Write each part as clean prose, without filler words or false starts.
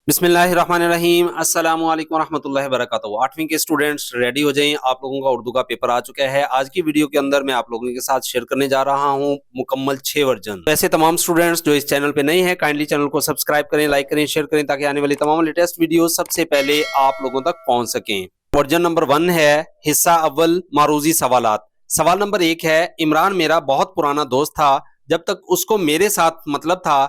बिस्मिल्लाहिर्रहमानिर्रहीम। अस्सलाम वालेकुम रहमतुल्लाहि व बरकातहू। 8वीं के स्टूडेंट्स रेडी हो जाएं, आप लोगों का उर्दू का पेपर आ चुका है। आज की वीडियो के अंदर मैं आप लोगों के साथ शेयर करने जा रहा हूं मुकम्मल 6 वर्जन। वैसे तमाम स्टूडेंट्स जो इस चैनल पे नए हैं काइंडली चैनल को सब्सक्राइब करें, लाइक करें, शेयर करें ताकि आने वाली तमाम लेटेस्ट वीडियो सबसे पहले आप लोगों तक पहुंच सकें। वर्जन नंबर 1 है हिस्सा अव्वल मारूजी सवालात। सवाल नंबर 1 है, इमरान मेरा बहुत पुराना दोस्त था, जब तक उसको मेरे साथ मतलब था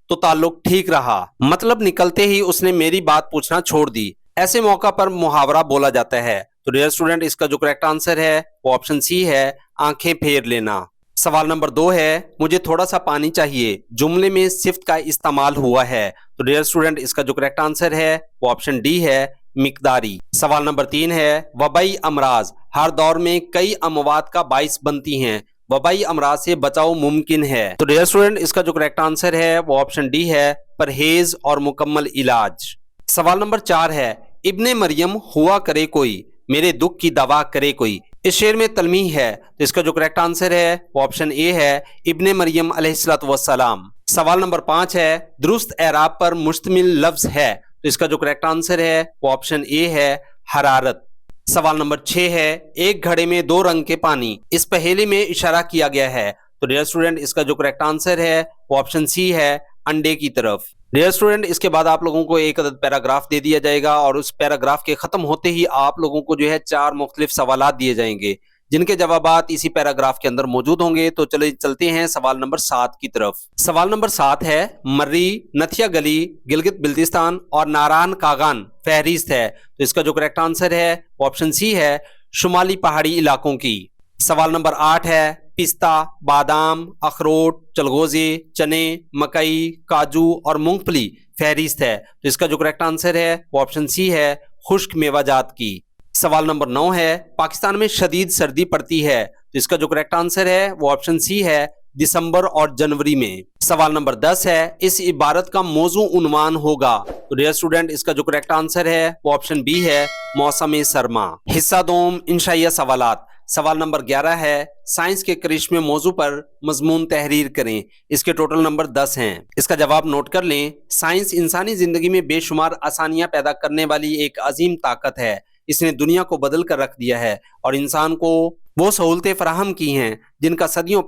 तो ताल्लुक ठीक रहा, मतलब निकलते ही उसने मेरी बात पूछना छोड़ दी। ऐसे मौका पर मुहावरा बोला जाता है। तो डियर स्टूडेंट, इसका जो करेक्ट आंसर है वो ऑप्शन सी है, आंखें फेर लेना। सवाल नंबर 2 है, मुझे थोड़ा सा पानी चाहिए, जुमले में सिफ्त का इस्तेमाल हुआ है। तो डियर स्टूडेंट, इसका जो करेक्ट आंसर है वो ऑप्शन डी है, मिकदारी। सवाल नंबर 3 है, वबाई अमराज हर दौर में कई अमवात का बाइस बनती हैं, वबाई अमराज से बचाव मुमकिन है। तो डियर स्टूडेंट, इसका जो करेक्ट आंसर है वो ऑप्शन डी है, परहेज और मुकम्मल इलाज। सवाल नंबर 4 है, इब्ने मरियम हुआ करे कोई, मेरे दुख की दवा करे कोई। इस शेर में तलमीह है, तो इसका जो करेक्ट आंसर है वो ऑप्शन ए है, इब्ने मरियम अलैहिस्सलातु वस्सलाम। सवाल नंबर 5 है, दुरुस्त एराब पर मुश्तमिल लफ्ज है, तो इसका जो करेक्ट आंसर है वो ऑप्शन ए है, हरारत। सवाल नंबर 6 है, एक घड़े में 2 रंग के पानी, इस पहेली में इशारा किया गया है। तो डियर स्टूडेंट, इसका जो करेक्ट आंसर है वो ऑप्शन सी है, अंडे की तरफ। डियर स्टूडेंट, इसके बाद आप लोगों को एक अदद पैराग्राफ दे दिया जाएगा और उस पैराग्राफ के खत्म होते ही आप लोगों को जो है 4 मुख्तलिफ सवालात दिए जाएंगे जिनके जवाबात इसी पैराग्राफ के अंदर मौजूद होंगे। तो चले चलते हैं सवाल नंबर 7 की तरफ। सवाल नंबर 7 है, मर्री, नथिया गली, गिलगित बिल्तिस्तान और नारान कागान फहरिस्त है। तो इसका जो करेक्ट आंसर है ऑप्शन सी है, शुमाली पहाड़ी इलाकों की। सवाल नंबर 8 है, पिस्ता, बादाम, अखरोट, चलगोजे, चने, मकई, काजू और मूंगफली फहरिस्त है। तो इसका जो करेक्ट आंसर है वो ऑप्शन सी है, खुश्क मेवाजात की। सवाल नंबर 9 है, पाकिस्तान में शदीद सर्दी पड़ती है, तो इसका जो करेक्ट आंसर है वो ऑप्शन सी है, दिसंबर और जनवरी में। सवाल नंबर 10 है, इस इबारत का मौजू उन्वान होगा। तो डियर स्टूडेंट, इसका जो करेक्ट आंसर है वो ऑप्शन बी है, मौसम सरमा। हिस्सा दोम इंशाइया सवालात। सवाल नंबर 11 है, साइंस के करिश्मे मौजू पर मजमून तहरीर करें। इसके टोटल नंबर 10 हैं। इसका जवाब नोट कर लें। साइंस इंसानी जिंदगी में बेशुमार आसानियां पैदा करने वाली एक अजीम ताकत है। इसने दुनिया को बदल कर रख दिया है और इंसान को वो सहूलतें फराहम की हैं जिनका सदियों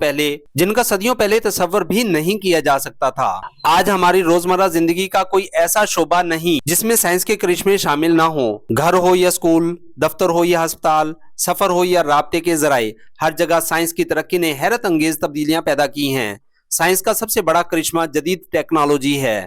पहले तसव्वुर भी नहीं किया जा सकता था। आज हमारी रोजमर्रा जिंदगी का कोई ऐसा शोबा नहीं जिसमें साइंस के करिश्मे शामिल ना हो। घर हो या स्कूल, दफ्तर हो या अस्पताल, सफर हो या राब्ते के जराए, हर जगह साइंस की तरक्की ने हैरत अंगेज तब्दीलियां पैदा की हैं। साइंस का सबसे बड़ा करिश्मा जदीद टेक्नोलॉजी है।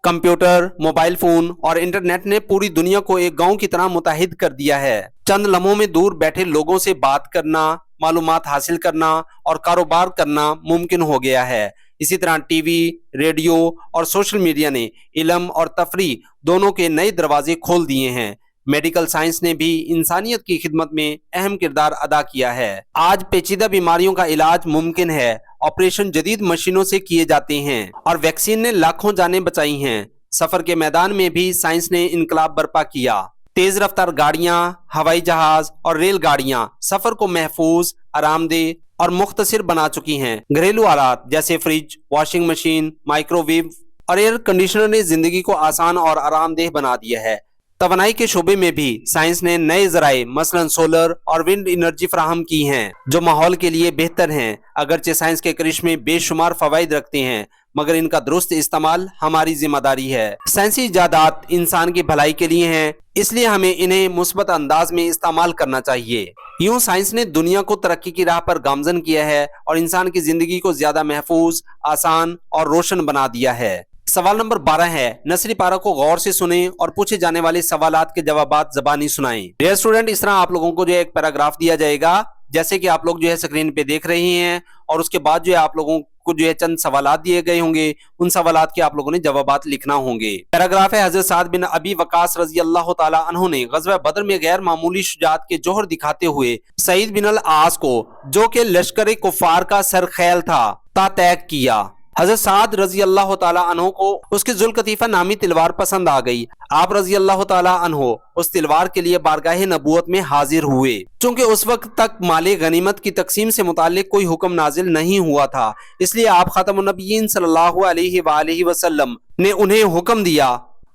कंप्यूटर, मोबाइल फोन और इंटरनेट ने पूरी दुनिया को एक गांव की तरह मुत्तहिद कर दिया है। चंद लम्हों में दूर बैठे लोगों से बात करना, मालूमात हासिल करना और कारोबार करना मुमकिन हो गया है। इसी तरह टीवी, रेडियो और सोशल मीडिया ने इल्म और तफरी दोनों के नए दरवाजे खोल दिए हैं। मेडिकल साइंस ने भी इंसानियत की खिदमत में अहम किरदार अदा किया है। आज पेचीदा बीमारियों का इलाज मुमकिन है, ऑपरेशन जदीद मशीनों से किए जाते हैं और वैक्सीन ने लाखों जानें बचाई हैं। सफर के मैदान में भी साइंस ने इनकलाब बर्पा किया। तेज रफ्तार गाड़ियां, हवाई जहाज और रेलगाड़ियां सफर को महफूज, आरामदेह और मुख्तसर बना चुकी हैं। घरेलू आलात जैसे फ्रिज, वॉशिंग मशीन, माइक्रोवेव और एयर कंडीशनर ने जिंदगी को आसान और आरामदेह बना दिया है। तवानाई के शोबे में भी साइंस ने नए जराए मसलन सोलर और विंड एनर्जी फराहम की हैं जो माहौल के लिए बेहतर हैं। अगरचे साइंस के करिश्मे बेशुमार फवाइद रखते हैं मगर इनका दुरुस्त इस्तेमाल हमारी जिम्मेदारी है। साइंसी इजादात इंसान की भलाई के लिए हैं, इसलिए हमें इन्हें मुस्बत अंदाज में इस्तेमाल करना चाहिए। यूं साइंस ने दुनिया को तरक्की की राह पर गामजन किया है और इंसान की जिंदगी को ज्यादा महफूज, आसान और रोशन बना दिया है। सवाल नंबर 12 है, नसरी पारा को गौर से सुनें और पूछे जाने वाले सवालात के जवाबात ज़बानी सुनाएं। डियर स्टूडेंट, इस तरह आप लोगों को जो है एक पैराग्राफ दिया जाएगा जैसे कि आप लोग जो है स्क्रीन पे देख रहे हैं और उसके बाद जो है आप लोगों को जो है चंद सवालात दिए गए होंगे, उन सवालात के आप लोगों ने जवाबात लिखना होंगे। पैराग्राफ है, हजरत साद बिन अबी वकास रजी अल्लाह तआला अन्हु ने गज़वा बदर में गैर मामूली शुजाअत के जोहर दिखाते हुए सईद बिन अल आस को, जो कि लश्कर कुफार का सरखैल था, तैग किया। हजरत साद रजी अल्लाह तआला अन्हो को उसकी जुल्कतीफा नामी तलवार पसंद आ गई। आप रजी अल्लाह तआला अन्हो उस तलवार के लिए बारगाह नबूवत में हाजिर हुए। चूंकि उस वक्त तक माले गनीमत की तकसीम से मुताल्लिक कोई हुक्म नाजिल नहीं हुआ था, इसलिए आप खातमुन नबिय्यीन सल्लल्लाहु अलैहि वसल्लम ने उन्हें हुक्म दिया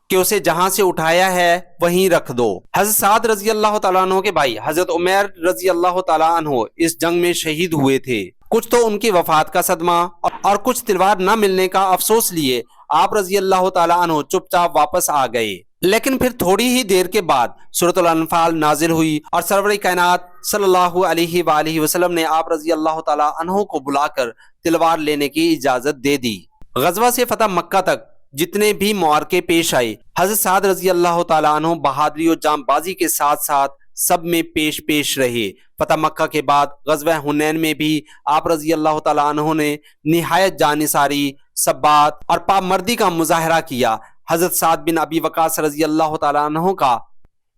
कि उसे जहां से उठाया है वहीं रख दो। हजरत साद रजी अल्लाह तआला अन्हु के भाई हजरत उमैर रजी अल्लाह तआला अन्हु इस जंग में शहीद हुए थे। कुछ तो उनकी वफात का सदमा और कुछ तलवार न मिलने का अफसोस लिए आप रजी अल्लाह तआला अन्हु चुपचाप वापस आ गए। लेकिन फिर थोड़ी ही देर के बाद सूरत अल-अनफाल नाजिल हुई और सरवर कायनात सल्लल्लाहु अलैहि वसल्लम ने आप रजी अल्लाह तआला अन्हु को बुलाकर तलवार लेने की इजाजत दे दी। गजवा से फतह मक्का तक जितने भी मुआरके पेश आए हजरत साद रजी अल्लाह तआला अन्हु बहादुरी और जांबाजी के साथ साथ सब में पेश रहे। फतह मक्का के बाद गजवा हुनैन में भी आप रजी अल्लाह तआला अन्हु ने निहायत जानिसारी, सब्बात और पामर्दी का मुजाहरा किया। हजरत साद बिन अबी वकास रजी अल्लाह तआला अन्हु का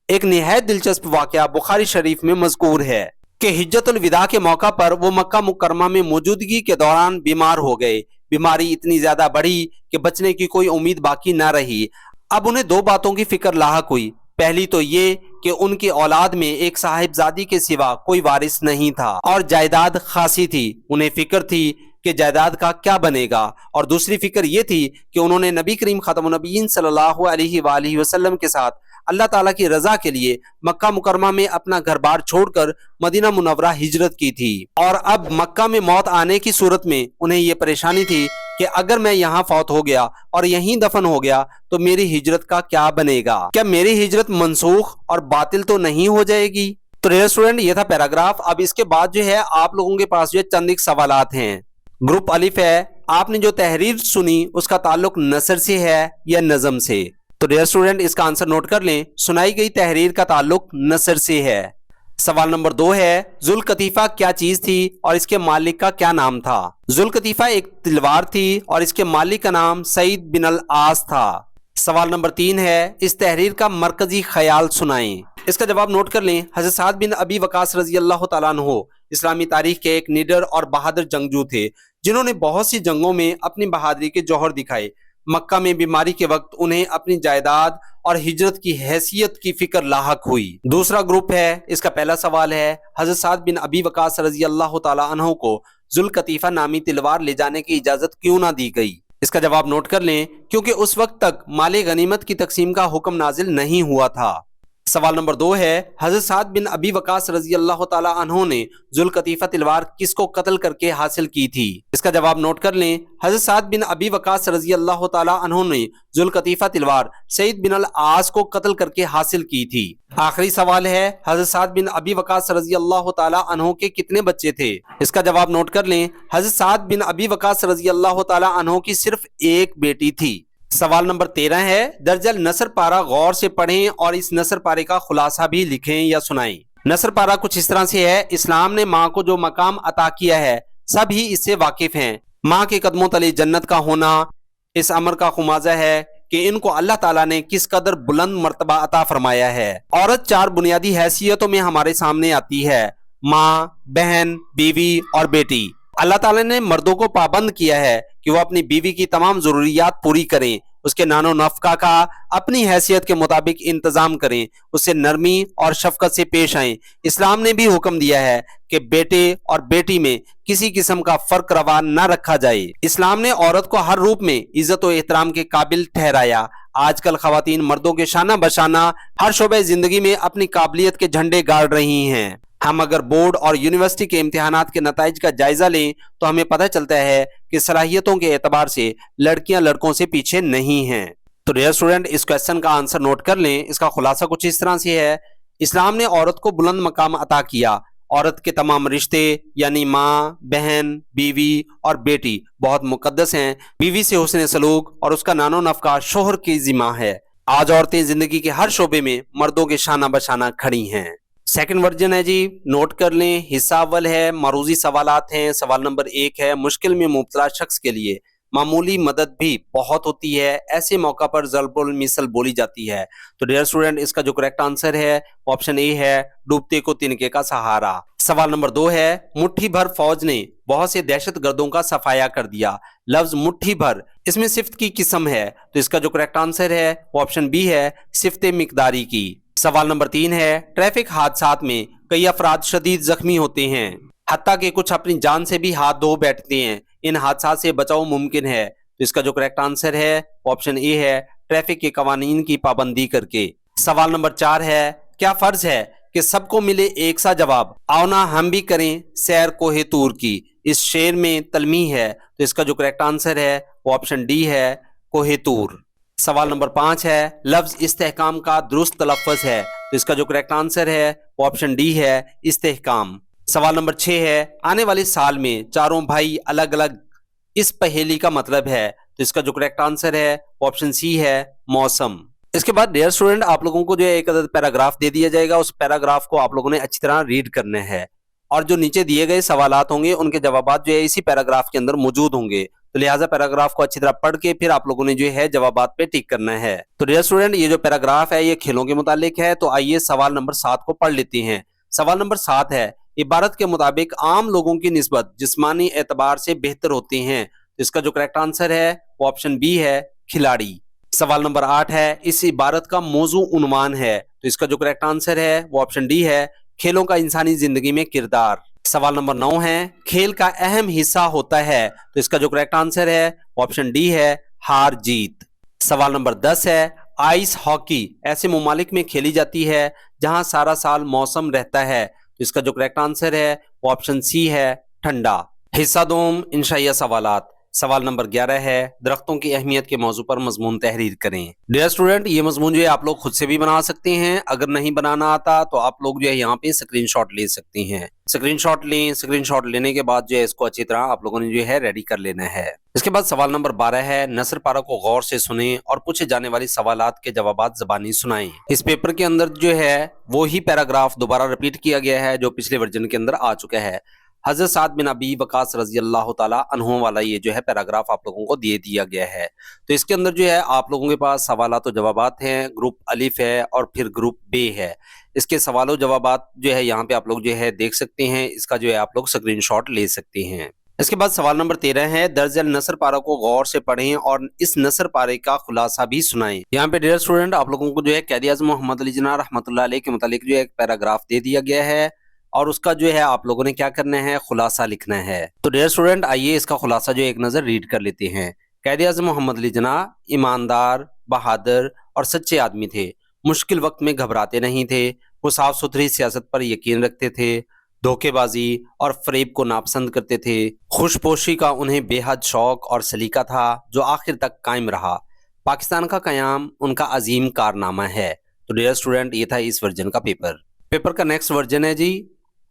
एक निहायत दिलचस्प वाकया बुखारी शरीफ में मज़कूर है कि हिज्जतुल विदा के मौका पर वो मक्का मुकरमा में मौजूदगी के दौरान बीमार हो गए। बीमारी इतनी ज्यादा बढ़ी कि बचने की कोई उम्मीद बाकी न रही। अब उन्हें दो बातों की फिक्र लाहक हुई। पहली तो ये कि उनकी औलाद में एक साहिबजादी के सिवा कोई वारिस नहीं था और जायदाद खासी थी। उन्हें फिक्र थी कि जायदाद का क्या बनेगा, और दूसरी फिक्र ये थी कि उन्होंने नबी करीम खातमुन नबीयीन सल्लल्लाहु अलैहि वसल्लम के साथ अल्लाह ताला की रजा के लिए मक्का मुकरमा में अपना घर बार छोड़कर मदीना मुनव्वरा हिजरत की थी। और अब मक्का में मौत आने की सूरत में उन्हें ये परेशानी थी कि अगर मैं यहाँ फौत हो गया और यहीं दफन हो गया तो मेरी हिजरत का क्या बनेगा, क्या मेरी हिजरत मनसूख और बातिल तो नहीं हो जाएगी। तो डियर स्टूडेंट, ये था पैराग्राफ। अब इसके बाद जो है आप लोगों के पास जो है चंद एक सवालात हैं। ग्रुप अलिफ है, आपने जो तहरीर सुनी उसका ताल्लुक नसर से है या नज़म से? तो डियर स्टूडेंट, इसका आंसर नोट कर लें। सुनाई गई तहरीर का ताल्लुक नसर से है। सवाल नंबर 2 है, जुल कतीफा क्या चीज थी और इसके मालिक का क्या नाम था? जुल कतीफा एक तलवार थी और इसके मालिक का नाम सईद बिन अल आस था। सवाल नंबर 3 है, इस तहरीर का मरकजी ख्याल सुनाएं। इसका जवाब नोट कर लें। हजरत साद बिन अबी वकास रजी अल्लाह तआला अन्हु इस्लामी तारीख के एक निडर और बहादुर जंगजू थे जिन्होंने बहुत सी जंगों में अपनी बहादुरी के जौहर दिखाए। मक्का में बीमारी के वक्त उन्हें अपनी जायदाद और हिजरत की हैसियत की फिक्र लाहक हुई। दूसरा ग्रुप है, इसका पहला सवाल है, हजरत साद बिन अबी वकास रजी अल्लाह तआला अन्हु को जुल कतीफा नामी तलवार ले जाने की इजाजत क्यों ना दी गई? इसका जवाब नोट कर लें, क्योंकि उस वक्त तक माले गनीमत की तकसीम का हुक्म नाजिल नहीं हुआ था। सवाल नंबर 2 है, हजरत साद बिन अबी वकास रजी अल्लाह तआला अन्हु ने जुल कतीफा तलवार किसको कत्ल करके हासिल की थी? इसका जवाब नोट कर लें। हजरत साद बिन अबी वकास रजी अल्लाह तआला अन्हु ने जुल कतीफा तलवार सईद बिन अल आस को कत्ल करके हासिल की थी। आखिरी सवाल है, हजरत साद बिन अबी वकास रजी अल्लाह तआला अन्हु के कितने बच्चे थे? इसका जवाब नोट कर लें। हजरत साद बिन अबी वकास रजी अल्लाह तआला अन्हु की सिर्फ एक बेटी थी। सवाल नंबर 13 है, दर्जल नसर पारा गौर से पढ़ें और इस नसर पारे का खुलासा भी लिखें या सुनाएं। नसर पारा कुछ इस तरह से है, इस्लाम ने माँ को जो मकाम अता किया है सभी इससे वाकिफ हैं। माँ के कदमों तले जन्नत का होना इस अमर का खुमाजा है कि इनको अल्लाह ताला ने किस कदर बुलंद मर्तबा अता फरमाया है। औरत 4 बुनियादी हैसियतों में हमारे सामने आती है, माँ, बहन, बीवी और बेटी। अल्लाह ताला ने मर्दों को पाबंद किया है कि वो अपनी बीवी की तमाम जरूरियात पूरी करें, उसके नानो नफका का अपनी हैसियत के मुताबिक इंतजाम करें, उससे नरमी और शफकत से पेश आएं। इस्लाम ने भी हुक्म दिया है कि बेटे और बेटी में किसी किस्म का फर्क रवा न रखा जाए। इस्लाम ने औरत को हर रूप में इज्जत और एहतराम के काबिल ठहराया। आजकल खवातीन मर्दों के शाना बशाना हर शोबे जिंदगी में अपनी काबिलियत के झंडे गाड़ रही हैं। हम अगर बोर्ड और यूनिवर्सिटी के इम्तिहानात के नताइज का जायजा लें तो हमें पता चलता है कि सलाहियतों के एतबार से लड़कियां लड़कों से पीछे नहीं हैं। तो डियर स्टूडेंट, इस क्वेश्चन का आंसर नोट कर लें। इसका खुलासा कुछ इस तरह से है, इस्लाम ने औरत को बुलंद मकाम अता किया। औरत के तमाम रिश्ते यानी माँ, बहन, बीवी और बेटी बहुत मुकद्दस हैं। बीवी से हुस्न सलूक और उसका नानो नफका शोहर की जिम्मा है। आज औरतें जिंदगी के हर शोबे में मर्दों के शाना बशाना खड़ी हैं। सेकंड वर्जन है जी, नोट कर लें। हिस्सा अव्वल है, मरूजी सवालात हैं। सवाल नंबर 1 है, मुश्किल में मुब्तला शख्स के लिए मामूली मदद भी बहुत होती है, ऐसे मौका पर ज़ल्बुल मिसल बोली जाती है। तो डियर स्टूडेंट, इसका जो करेक्ट आंसर है ऑप्शन ए है, डूबते को तिनके का सहारा। सवाल नंबर 2 है, मुट्ठी भर फौज ने बहुत से दहशत गर्दों का सफाया कर दिया। लफ्ज मुट्ठी भर इसमें सिफ्त की किस्म है, तो इसका जो करेक्ट आंसर है ऑप्शन बी है, सिफ्ते मिकदारी की। सवाल नंबर 3 है, ट्रैफिक हादसात में कई अफराद शदीद जख्मी होते हैं, हत्ता कि कुछ अपनी जान से भी हाथ धो बैठते हैं। इन हादसात से बचाव मुमकिन है, तो इसका जो करेक्ट आंसर है ऑप्शन ए है, ट्रैफिक के कवानीन की पाबंदी करके। सवाल नंबर 4 है, क्या फर्ज है कि सबको मिले एक सा जवाब, आओ ना हम भी करें सैर कोहे तूर की। इस शेर में तलमी है, तो इसका जो करेक्ट आंसर है वो ऑप्शन डी है, कोहे तूर। सवाल नंबर 5 है, लफ्ज इस्तेहकाम का दुरुस्त तलफ़्फ़ुज़ है, तो इसका जो करेक्ट आंसर है वो ऑप्शन डी है, इस्तेहकाम। सवाल नंबर 6 है, आने वाले साल में चारों भाई अलग अलग, इस पहेली का मतलब है, तो इसका जो करेक्ट आंसर है वो ऑप्शन सी है, मौसम। इसके बाद डियर स्टूडेंट, आप लोगों को जो है एक पैराग्राफ दे दिया जाएगा, उस पैराग्राफ को आप लोगों ने अच्छी तरह रीड करना है और जो नीचे दिए गए सवालात होंगे उनके जवाबात जो है इसी पैराग्राफ के अंदर मौजूद होंगे, तो लिहाजा पैराग्राफ को अच्छी तरह पढ़ के फिर आप लोगों ने जो है जवाबात पे टिक करना है। तो डियर स्टूडेंट, ये जो पैराग्राफ है ये खेलों के मुतालिक है, तो आइए सवाल नंबर 7 को पढ़ लेते हैं। सवाल नंबर 7 है, इबारत के मुताबिक आम लोगों की निस्बत जिस्मानी एतबार से बेहतर होते हैं, तो इसका जो करेक्ट आंसर है वो ऑप्शन बी है, खिलाड़ी। सवाल नंबर 8 है, इस इबारत का मौजू उन्वान है, तो इसका जो करेक्ट आंसर है वो ऑप्शन डी है, खेलों का इंसानी जिंदगी में किरदार। सवाल नंबर 9 है, खेल का अहम हिस्सा होता है, तो इसका जो करेक्ट आंसर है ऑप्शन डी है, हार जीत। सवाल नंबर 10 है, आइस हॉकी ऐसे ममालिक में खेली जाती है जहां सारा साल मौसम रहता है, तो इसका जो करेक्ट आंसर है वो ऑप्शन सी है, ठंडा। हिस्सा दोम इंशाइया सवालात। सवाल नंबर 11 है, दरख्तों की अहमियत के मौजू पर मजमून तहरीर करें। डियर स्टूडेंट, ये मजमून जो है आप लोग खुद से भी बना सकते हैं, अगर नहीं बनाना आता तो आप लोग जो है यहाँ पे स्क्रीनशॉट ले सकते हैं। स्क्रीनशॉट लें, स्क्रीनशॉट लेने के बाद जो है इसको अच्छी तरह आप लोगों ने जो है रेडी कर लेना है। इसके बाद सवाल नंबर 12 है, नसर पारा को गौर से सुने और पूछे जाने वाली सवालात के जवाबात ज़बानी सुनाएं। इस पेपर के अंदर जो है वो ही पैराग्राफ दोबारा रिपीट किया गया है जो पिछले वर्जन के अंदर आ चुका है। हजरत साद बिन अबी वकास रजी अल्लाह ताला अन्हु वाला ये जो है पैराग्राफ आप लोगों को दे दिया गया है। तो इसके अंदर जो है आप लोगों के पास सवालात और जवाबात हैं, ग्रुप अलिफ है और फिर ग्रुप बे है। इसके सवालों जवाबात जो है यहाँ पे आप लोग जो है देख सकते हैं, इसका जो है आप लोग स्क्रीनशॉट ले सकते हैं। इसके बाद सवाल नंबर 13 है, दर्ज नसर पारा को गौर से पढ़ें और इस नसर पारे का खुलासा भी सुनाएं। यहाँ पे डियर स्टूडेंट आप लोगों को जो है कैदी आज़म मोहम्मद अली जिन्ना रहमतुल्लाह अलैह के मुतालिक जो है एक पैराग्राफ दे दिया गया है और उसका जो है आप लोगों ने क्या करना है, खुलासा लिखना है। तो डियर स्टूडेंट आइए इसका खुलासा जो एक नज़र रीड कर लेते हैं। कैदी आज़म मोहम्मद अली जिन्ना ईमानदार, बहादुर और सच्चे आदमी थे। मुश्किल वक्त में घबराते नहीं थे। वो साफ सुथरी सियासत पर यकीन रखते थे, धोखेबाजी और फरेब को नापसंद करते थे। खुशपोशी का उन्हें बेहद शौक और सलीका था जो आखिर तक कायम रहा। पाकिस्तान का क़याम उनका अजीम कारनामा है। तो डियर स्टूडेंट ये था इस वर्जन का पेपर का नेक्स्ट वर्जन है जी।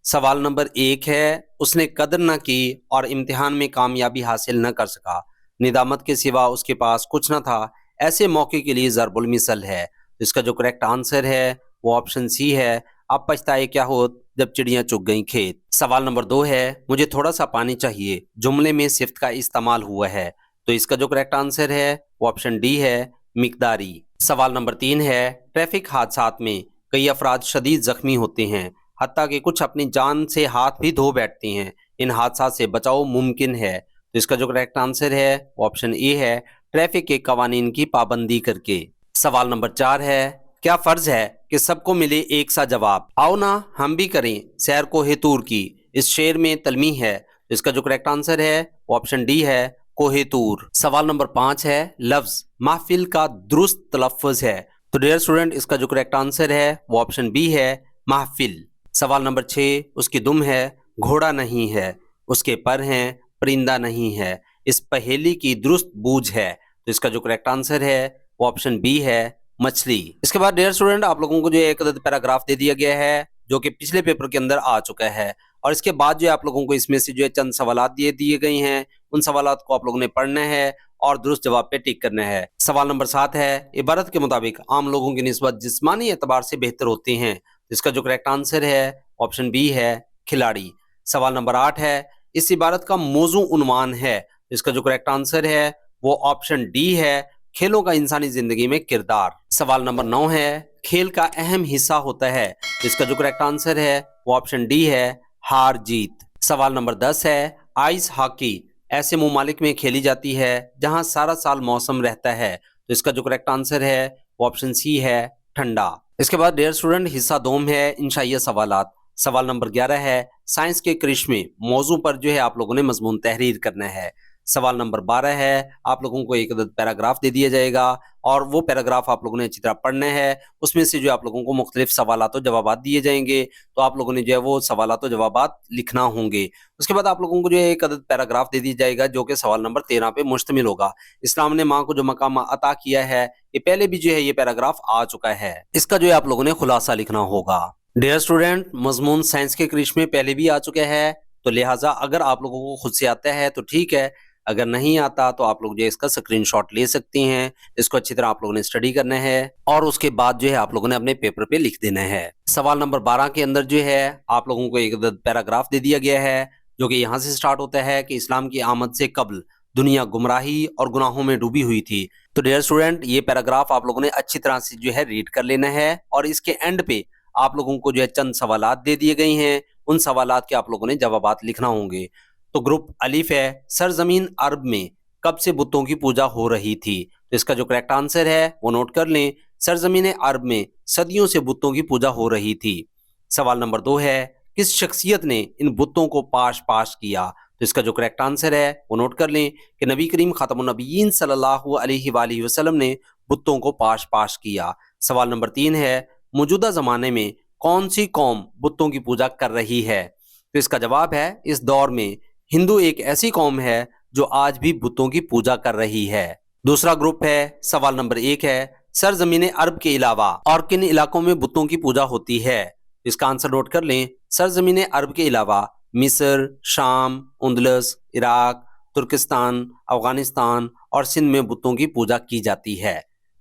सवाल नंबर 1 है, उसने कदर न की और इम्तिहान में कामयाबी हासिल न कर सका, निदामत के सिवा उसके पास कुछ न था, ऐसे मौके के लिए ज़रबुल मिसल है। तो इसका जो करेक्ट आंसर है वो ऑप्शन सी है, अब पछताए क्या होत जब चिड़ियां चुग गईं खेत। सवाल नंबर 2 है, मुझे थोड़ा सा पानी चाहिए, जुमले में सिफ्त का इस्तेमाल हुआ है। तो इसका जो करेक्ट आंसर है वो ऑप्शन डी है, मिकदारी। सवाल नंबर 3 है, ट्रैफिक हादसात में कई अफराद शदीद जख्मी होते हैं, हत्ता कि कुछ अपनी जान से हाथ भी धो बैठते हैं। इन हादसा से बचाव मुमकिन है। तो इसका जो करेक्ट आंसर है वो ऑप्शन ए है, ट्रैफिक के कवानीन की पाबंदी करके। सवाल नंबर 4 है, क्या फर्ज है कि सबको मिले एक सा जवाब, आओ ना हम भी करें सैर कोहे तूर की। इस शेर में तलमी है। तो इसका जो करेक्ट आंसर है वो ऑप्शन डी है, कोहे तूर। सवाल नंबर 5 है, लफ्ज महफिल का दुरुस्त तलफ़्फ़ुज़ है। तो डियर स्टूडेंट इसका जो करेक्ट आंसर है वो ऑप्शन बी है, महफिल। सवाल नंबर 6, उसकी दुम है, घोड़ा नहीं है, उसके पर हैं, परिंदा नहीं है, इस पहेली की दुरुस्त बूझ है। तो इसका जो करेक्ट आंसर है वो ऑप्शन बी है, मछली। इसके बाद डियर स्टूडेंट आप लोगों को जो एक पैराग्राफ दे दिया गया है जो कि पिछले पेपर के अंदर आ चुका है और इसके बाद जो आप लोगों को इसमें से जो है चंद सवालात दिए गए हैं, उन सवालात को आप लोगों ने पढ़ना है और दुरुस्त जवाब पे टिक करना है। सवाल नंबर 7 है, इबारत के मुताबिक आम लोगों की निस्बत जिस्मानी एतबार से बेहतर होते हैं। इसका जो करेक्ट आंसर है ऑप्शन बी है, खिलाड़ी। सवाल नंबर 8 है, इस इबारत का मौजू उन्वान है। इसका जो करेक्ट आंसर है वो ऑप्शन डी है, खेलों का इंसानी जिंदगी में किरदार। सवाल नंबर 9 है, खेल का अहम हिस्सा होता है। इसका जो करेक्ट आंसर है वो ऑप्शन डी है, हार जीत। सवाल नंबर 10 है, आइस हॉकी ऐसे ममालिक में खेली जाती है जहां सारा साल मौसम रहता है। तो इसका जो करेक्ट आंसर है वो ऑप्शन सी है, ठंडा। इसके बाद डियर स्टूडेंट हिस्सा दोम है, इंशाइया सवालात। सवाल नंबर 11 है, साइंस के करिश्मे मौजू पर जो है आप लोगों ने मजमून तहरीर करना है। सवाल नंबर 12 है, आप लोगों को एक पैराग्राफ दे दिया जाएगा اور وہ پیراگراف آپ لوگوں نے اچھی طرح پڑھنے ہیں. اس میں سے جو آپ لوگوں کو مختلف سوالات و جوابات دیے جائیں گے, تو آپ لوگوں نے جو ہے وہ سوالات و جوابات لکھنا ہوں گے. اس کے بعد آپ لوگوں کو جو ہے ایک عدد پیراگراف دے دی جائے گا جو کہ سوال نمبر 13 پہ مشتمل ہوگا. اسلام نے ماں کو جو مقام عطا کیا ہے, یہ پہلے بھی جو ہے یہ پیراگراف آ چکا ہے. اس کا جو ہے آپ لوگوں نے خلاصہ لکھنا ہوگا. ڈیئر اسٹوڈنٹ, مضمون سائنس کے کرش میں پہلے بھی آ چکا ہے, تو لہٰذا اگر آپ لوگوں کو خود سے آتا ہے تو ٹھیک ہے, اگر نہیں آتا تو آپ لوگ جو ہے اس کا اسکرین شاٹ لے سکتے ہیں. اس کو اچھی طرح آپ لوگوں نے اسٹڈی کرنا ہے اور اس کے بعد جو ہے آپ لوگوں نے اپنے پیپر پہ لکھ دینا ہے. سوال نمبر 12 کے اندر جو ہے آپ لوگوں کو ایک عدد پیراگراف دے دیا گیا ہے جو کہ یہاں سے سٹارٹ ہوتا ہے کہ اسلام کی آمد سے قبل دنیا گمراہی اور گناہوں میں ڈوبی ہوئی تھی. تو ڈیئر اسٹوڈنٹ, یہ پیراگراف آپ لوگوں نے اچھی طرح سے جو ہے ریڈ کر لینا ہے اور اس کے اینڈ پہ آپ لوگوں کو جو ہے چند سوالات دے دیے گئے ہیں, ان سوالات کے آپ لوگوں نے جوابات لکھنا ہوں گے. تو گروپ الف ہے, سرزمین عرب میں کب سے بتوں کی پوجا ہو رہی تھی؟ تو اس کا جو کریکٹ آنسر ہے وہ نوٹ کر لیں, سرزمین عرب میں صدیوں سے بتوں کی پوجا ہو رہی تھی. سوال نمبر 2 ہے, کس شخصیت نے ان بتوں کو پاش کیا؟ تو اس کا جو کریکٹ آنسر ہے وہ نوٹ کر لیں کہ نبی کریم خاتم النبیین صلی اللہ علیہ وآلہ وسلم نے بتوں کو پاش کیا. سوال نمبر 3 ہے, موجودہ زمانے میں کون سی قوم بتوں کی پوجا کر رہی ہے؟ تو اس کا جواب ہے, اس دور میں ہندو ایک ایسی قوم ہے جو آج بھی بتوں کی پوجا کر رہی ہے. دوسرا گروپ ہے, سوال نمبر 1 ہے, سرزمین عرب کے علاوہ اور کن علاقوں میں بتوں کی پوجا ہوتی ہے؟ اس کا آنسر نوٹ کر لیں, سرزمین عرب کے علاوہ مصر, شام, اندلس, عراق, ترکستان, افغانستان اور سندھ میں بتوں کی پوجا کی جاتی ہے.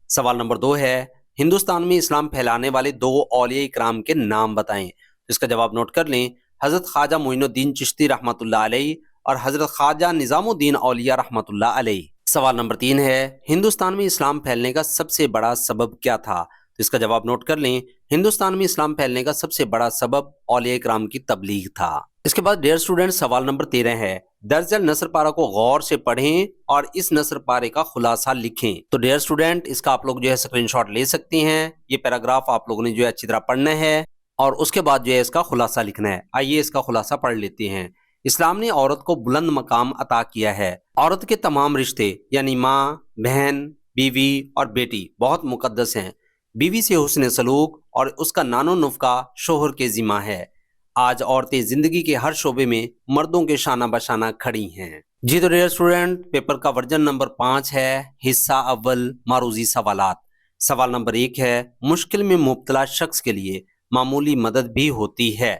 سوال نمبر 2 ہے, ہندوستان میں اسلام پھیلانے والے 2 اولیاء اکرام کے نام بتائیں. اس کا جواب نوٹ کر لیں, حضرت خواجہ معین الدین چشتی رحمۃ اللہ علیہ اور حضرت خواجہ نظام الدین اولیاء رحمۃ اللہ علیہ. سوال نمبر 3 ہے, ہندوستان میں اسلام پھیلنے کا سب سے بڑا سبب کیا تھا؟ تو اس کا جواب نوٹ کر لیں, ہندوستان میں اسلام پھیلنے کا سب سے بڑا سبب اولیاء اکرام کی تبلیغ تھا. اس کے بعد ڈیئر اسٹوڈنٹ, سوال نمبر 13 ہے, درج ذیل نثر پارہ کو غور سے پڑھیں اور اس نثر پارے کا خلاصہ لکھیں. تو ڈیئر اسٹوڈنٹ, اس کا آپ لوگ جو ہے اسکرین شاٹ لے سکتے ہیں. یہ پیراگراف آپ لوگوں نے جو ہے اچھی طرح پڑھنا ہے اور اس کے بعد جو ہے اس کا خلاصہ لکھنا ہے. آئیے اس کا خلاصہ پڑھ لیتے ہیں. اسلام نے عورت کو بلند مقام عطا کیا ہے. عورت کے تمام رشتے یعنی ماں, بہن, بیوی اور بیٹی بہت مقدس ہیں. بیوی سے حسن سلوک اور اس کا نان و نفقہ شوہر کے ذمہ ہے. آج عورتیں زندگی کے ہر شعبے میں مردوں کے شانہ بشانہ کھڑی ہیں. جی تو ڈیئر اسٹوڈنٹ, پیپر کا ورژن نمبر 5 ہے, حصہ اول, معروضی سوالات. سوال نمبر 1 ہے, مشکل میں مبتلا شخص کے لیے معمولی مدد بھی ہوتی ہے.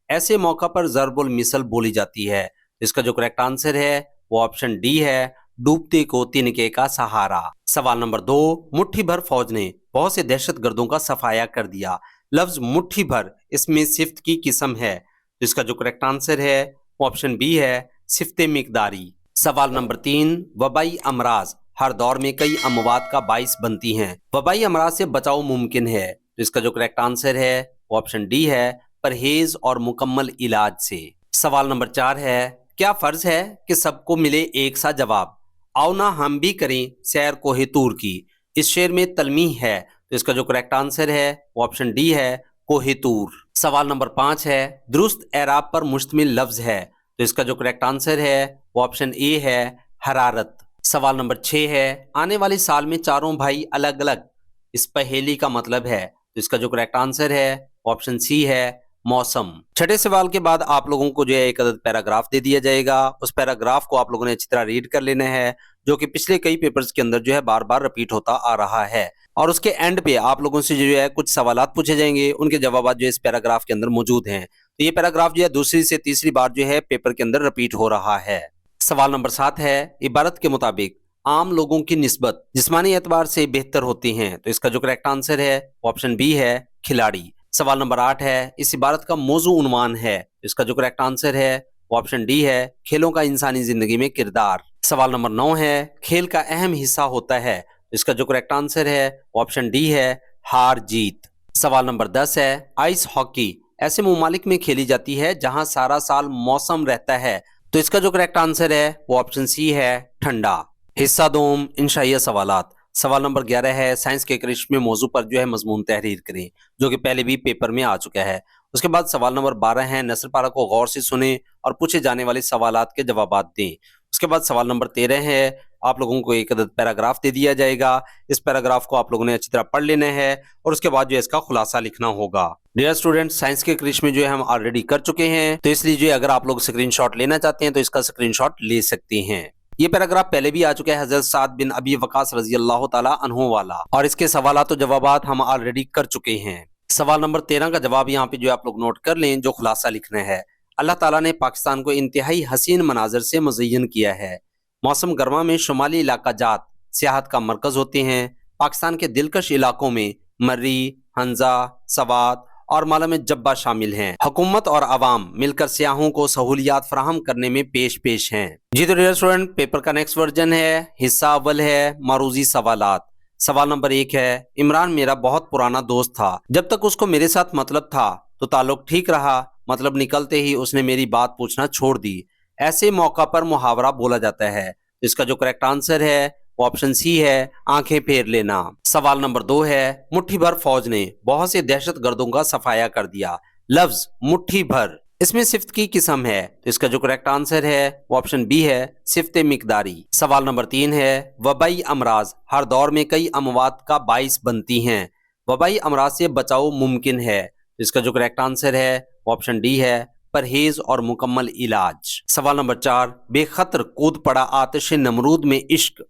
ایسے موقع پر ضرب المثل بولی جاتی ہے. اس کا جو کریکٹ آنسر ہے وہ آپشن ڈی ہے, ڈوبتے کو تنکے کا سہارا. سوال نمبر 2, مٹھی بھر فوج نے بہت سے دہشت گردوں کا صفایا کر دیا. لفظ مٹھی بھر اس میں صفت کی قسم ہے. اس کا جو کریکٹ آنسر ہے وہ آپشن بی ہے, صفت مقداری. سوال نمبر 3, وبائی امراض ہر دور میں کئی اموات کا باعث بنتی ہیں. وبائی امراض سے بچاؤ ممکن ہے. اس کا جو کریکٹ آنسر ہے وہ آپشن ڈی ہے, پرہیز اور مکمل علاج سے. سوال نمبر 4 ہے, کیا فرض ہے کہ سب کو ملے ایک سا جواب؟ آؤ نہ ہم بھی کریں سیر کوہ طور کی. اس شعر میں تلمیح ہے. تو اس کا جو کریکٹ آنسر ہے وہ آپشن ڈی ہے, کوہ طور. سوال نمبر 5 ہے, درست اعراب پر مشتمل لفظ ہے. تو اس کا جو کریکٹ آنسر ہے وہ آپشن اے ہے, حرارت. سوال نمبر 6 ہے, آنے والے سال میں چاروں بھائی الگ الگ, اس پہیلی کا مطلب ہے. تو اس کا جو کریکٹ آنسر ہے وہ آپشن سی ہے, موسم. چھٹے سوال کے بعد آپ لوگوں کو جو ہے ایک عدد پیراگراف دے دیا جائے گا. اس پیراگراف کو آپ لوگوں نے اچھی طرح ریڈ کر لینا ہے جو کہ پچھلے کئی پیپرز کے اندر جو ہے بار بار رپیٹ ہوتا آ رہا ہے. اور اس کے اینڈ پہ آپ لوگوں سے جو ہے کچھ سوالات پوچھے جائیں گے, ان کے جوابات جو ہے اس پیراگراف کے اندر موجود ہیں. تو یہ پیراگراف جو ہے دوسری سے تیسری بار جو ہے پیپر کے اندر رپیٹ ہو رہا ہے. سوال نمبر 7 ہے, عبارت کے مطابق عام لوگوں کی نسبت جسمانی اعتبار سے بہتر ہوتی ہیں. تو اس کا جو کریکٹ آنسر ہے وہ آپشن بی ہے, کھلاڑی. سوال نمبر 8 ہے, اس عبارت کا موضوع عنوان ہے. اس کا جو کریکٹ آنسر ہے وہ آپشن ڈی ہے, کھیلوں کا انسانی زندگی میں کردار. سوال نمبر 9 ہے, کھیل کا اہم حصہ ہوتا ہے. اس کا جو کریکٹ آنسر ہے وہ آپشن ڈی ہے, ہار جیت. سوال نمبر 10 ہے, آئس ہاکی ایسے ممالک میں کھیلی جاتی ہے جہاں سارا سال موسم رہتا ہے. تو اس کا جو کریکٹ آنسر ہے وہ آپشن سی ہے, ٹھنڈا. حصہ دوم, انشائیہ سوالات. سوال نمبر 11 ہے, سائنس کے کرشمے موضوع پر جو ہے مضمون تحریر کریں, جو کہ پہلے بھی پیپر میں آ چکا ہے. اس کے بعد سوال نمبر 12 ہے, نثر پارہ کو غور سے سنیں اور پوچھے جانے والے سوالات کے جوابات دیں. اس کے بعد سوال نمبر 13 ہے, आप लोगों को एक अदद पैराग्राफ दे दिया जाएगा। इस पैराग्राफ को आप लोगों ने अच्छी तरह पढ़ लेना है और उसके बाद जो है इसका खुलासा लिखना होगा। डियर स्टूडेंट, साइंस के क्विज में जो है हम ऑलरेडी कर चुके हैं, तो इसलिए जो अगर आप लोग स्क्रीनशॉट लेना चाहते हैं तो इसका स्क्रीनशॉट ले सकते हैं। ये पैराग्राफ पहले भी आ चुका है हजरत साद बिन अबी वकास रजी अल्लाह ताला अन्हु वाला, और इसके सवालात और जवाबात हम ऑलरेडी कर चुके हैं। सवाल नंबर 13 का जवाब यहाँ पे जो आप लोग नोट कर लें, जो खुलासा लिखना है। अल्लाह ताला ने पाकिस्तान को इंतहाई हसीन मनाजर से मुज़य्यन किया है। मौसम गर्मा में शुमाली इलाका जात सियाहत का मरकज होते हैं। पाकिस्तान के दिलकश इलाकों में मर्री, हंजा, सवात और मालम जब्बा शामिल हैं। हुकूमत और आवाम मिलकर सियाहों को सहूलियात फराहम करने में पेश हैं। जी तो डियर स्टूडेंट, पेपर का नेक्स्ट वर्जन है, हिस्सा अव्वल है मारूजी सवालात। सवाल नंबर 1 है, इमरान मेरा बहुत पुराना दोस्त था। जब तक उसको मेरे साथ मतलब था तो ताल्लुक ठीक रहा, मतलब निकलते ही उसने मेरी बात पूछना छोड़ दी। ऐसे मौका पर मुहावरा बोला जाता है। इसका जो करेक्ट आंसर है वो ऑप्शन सी है, आंखें फेर लेना। सवाल नंबर 2 है, मुट्ठी भर फौज ने बहुत से दहशत गर्दों का सफाया कर दिया। लफ्ज मुट्ठी भर इसमें सिफ्त की किस्म है, तो इसका जो करेक्ट आंसर है वो ऑप्शन बी है, सिफ्त मिकदारी। सवाल नंबर 3 है, वबाई अमराज हर दौर में कई अमवात का बाइस बनती हैं। वबाई अमराज से बचाव मुमकिन है, तो इसका जो करेक्ट आंसर है वो ऑप्शन डी है, परहेज और मुकम्मल इलाज। सवाल नंबर 4, बेखतर कूद पड़ा आतिश नमरूद में इश्क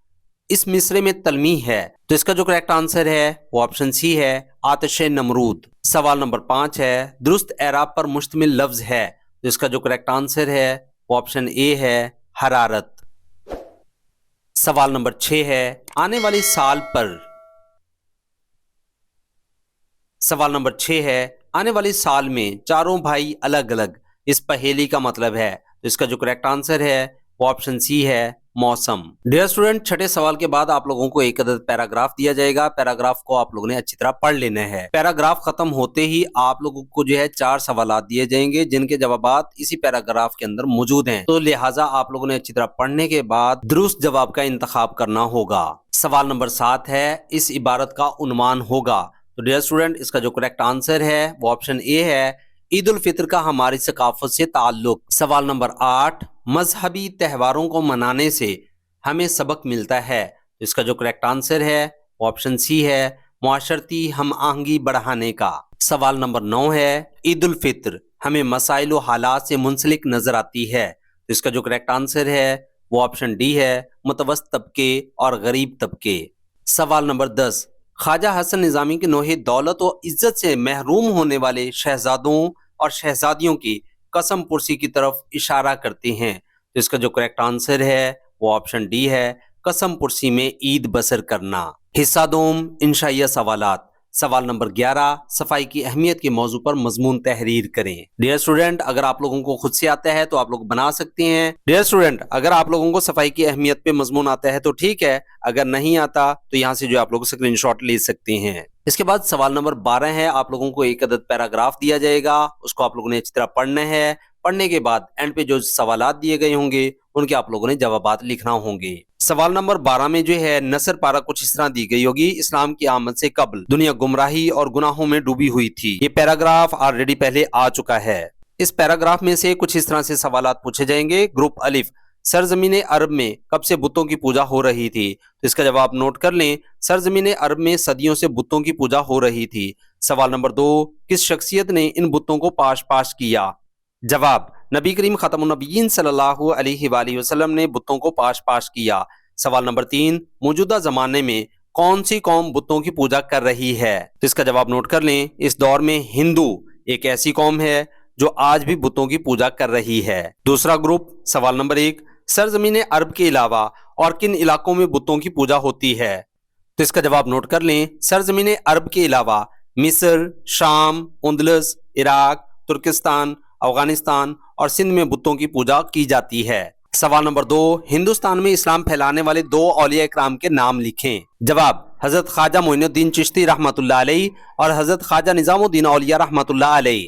इस मिसरे में तलमी है, तो इसका जो करेक्ट आंसर है वो ऑप्शन सी है, आतिश नमरूद। सवाल नंबर 5 है, दुरुस्त एराब पर मुश्तमिल लफ्ज है, तो इसका जो करेक्ट आंसर है वो ऑप्शन ए है, हरारत। सवाल नंबर 6 है, आने वाले साल पर सवाल नंबर 6 है, आने वाले साल में चारों भाई अलग अलग इस पहेली का मतलब है, तो इसका जो करेक्ट आंसर है वो ऑप्शन सी है, मौसम। डियर स्टूडेंट, छठे सवाल के बाद आप लोगों को एक अदद पैराग्राफ दिया जाएगा। पैराग्राफ को आप लोगों ने अच्छी तरह पढ़ लेना है। पैराग्राफ खत्म होते ही आप लोगों को जो है 4 सवालात दिए जाएंगे जिनके जवाबात इसी पैराग्राफ के अंदर मौजूद हैं, तो लिहाजा आप लोगों ने अच्छी तरह पढ़ने के बाद दुरुस्त जवाब का इंतखाब करना होगा। सवाल नंबर 7 है, इस इबारत का उन्वान होगा, तो डियर स्टूडेंट इसका जो करेक्ट आंसर है वो ऑप्शन ए है, ईद उल फितर का हमारी सकाफत से ताल्लुक। सवाल नंबर 8, मजहबी त्योहारों को मनाने से हमें सबक मिलता है, तो इसका जो करेक्ट आंसर है वो ऑप्शन सी है, मुआशरती हम आहंगी बढ़ाने का। सवाल नंबर 9 है, ईद उल फितर हमें मसाइल व हालात से मुंसलिक नजर आती है, तो इसका जो करेक्ट आंसर है वो ऑप्शन डी है, मुतवस्सित तबके और गरीब तबके। सवाल नंबर 10, ख्वाजा हसन निजामी के नोहे दौलत और इज्जत से महरूम होने वाले शहजादों और शहजादियों की कसम पुरसी की तरफ इशारा करते हैं, तो इसका जो करेक्ट आंसर है वो ऑप्शन डी है, कसम पुरसी में ईद बसर करना। हिस्सा दोम इंशाइया सवालात। सवाल नंबर 11, सफाई की अहमियत के मौजू पर मजमून तहरीर करें। डियर स्टूडेंट, अगर आप लोगों को खुद से आता है तो आप लोग बना सकते हैं। डियर स्टूडेंट, अगर आप लोगों को सफाई की अहमियत पे मजमून आता है तो ठीक है, अगर नहीं आता तो यहाँ से जो आप लोग स्क्रीनशॉट ले सकते हैं। इसके बाद सवाल नंबर 12 है, आप लोगों को एक अदद पैराग्राफ दिया जाएगा, उसको आप लोगों ने अच्छी तरह पढ़ना है। पढ़ने के बाद एंड पे जो सवालात दिए गए होंगे उनके आप लोगों ने जवाबात लिखना होंगे। सवाल नंबर 12 में जो है नसर पारा कुछ इस तरह दी गई होगी, इस्लाम की आमद से कबल दुनिया गुमराही और गुनाहों में डूबी हुई थी। ये पैराग्राफ ऑलरेडी पहले आ चुका है। इस पैराग्राफ में से कुछ इस तरह से सवालात पूछे जाएंगे। ग्रुप अलिफ, सरजमीन अरब में कब से बुतों की पूजा हो रही थी, तो इसका जवाब नोट कर लें, सरजमीन अरब में सदियों से बुतों की पूजा हो रही थी। सवाल नंबर 2, किस शख्सियत ने इन बुतों को पाश किया? जवाब, नबी करीम खतमुन नबीयीन सल्लल्लाहु अलैहि वसल्लम ने बुतों को पाश किया। सवाल नंबर 3, मौजूदा जमाने में कौन सी कौम बुतों की पूजा कर रही है, तो इसका जवाब नोट कर लें, इस दौर में हिंदू एक ऐसी कौम है जो आज भी बुतों की पूजा कर रही है। दूसरा ग्रुप, सवाल नंबर 1, सरजमीन अरब के अलावा और किन इलाकों में बुतों की पूजा होती है, तो इसका जवाब नोट कर लें, सरजमीन अरब के अलावा मिस्र, शाम, उंदलस, इराक, तुर्किस्तान, अफगानिस्तान और सिंध में बुतों की पूजा की जाती है। सवाल नंबर 2, हिंदुस्तान में इस्लाम फैलाने वाले 2 औलिया इकराम के नाम लिखें। जवाब, हजरत ख्वाजा मोइनुद्दीन चिश्ती रहमतुल्लाह अलैह और हजरत ख्वाजा निजामुद्दीन औलिया रहमतुल्लाह अलैह।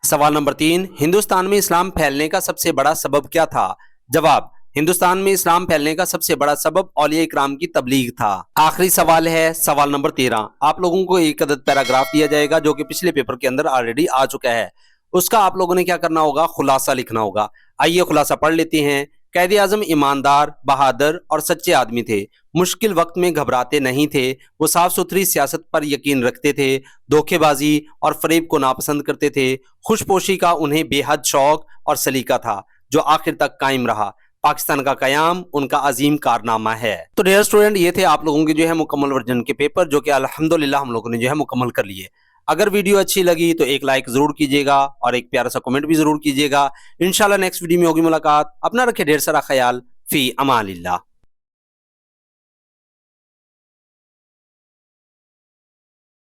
सवाल नंबर 3, हिंदुस्तान में इस्लाम फैलने का सबसे बड़ा सबब क्या था? जवाब, हिंदुस्तान में इस्लाम फैलने का सबसे बड़ा सबब औलिया इकराम की तबलीग था। आखिरी सवाल है सवाल नंबर 13, आप लोगों को एक अदद पैराग्राफ दिया जाएगा जो कि पिछले पेपर के अंदर ऑलरेडी आ चुका है। उसका आप लोगों ने क्या करना होगा, खुलासा लिखना होगा। आइए खुलासा पढ़ लेते हैं। قائد اعظم ایماندار، بہادر اور سچے آدمی تھے، مشکل وقت میں گھبراتے نہیں تھے، وہ صاف ستھری سیاست پر یقین رکھتے تھے، دھوکے بازی اور فریب کو ناپسند کرتے تھے، خوش پوشی کا انہیں بے حد شوق اور سلیقہ تھا جو آخر تک قائم رہا۔ پاکستان کا قیام ان کا عظیم کارنامہ ہے۔ تو ڈیئر اسٹوڈنٹ، یہ تھے آپ لوگوں کے جو ہے مکمل ورژن کے پیپر، جو کہ الحمدللہ ہم لوگوں نے جو ہے مکمل کر لیے۔ اگر ویڈیو اچھی لگی تو ایک لائک ضرور کیجیے گا اور ایک پیارا سا کمنٹ بھی ضرور کیجیے گا۔ انشاءاللہ نیکسٹ ویڈیو میں ہوگی ملاقات۔ اپنا رکھے ڈھیر سارا خیال۔ فی امان اللہ۔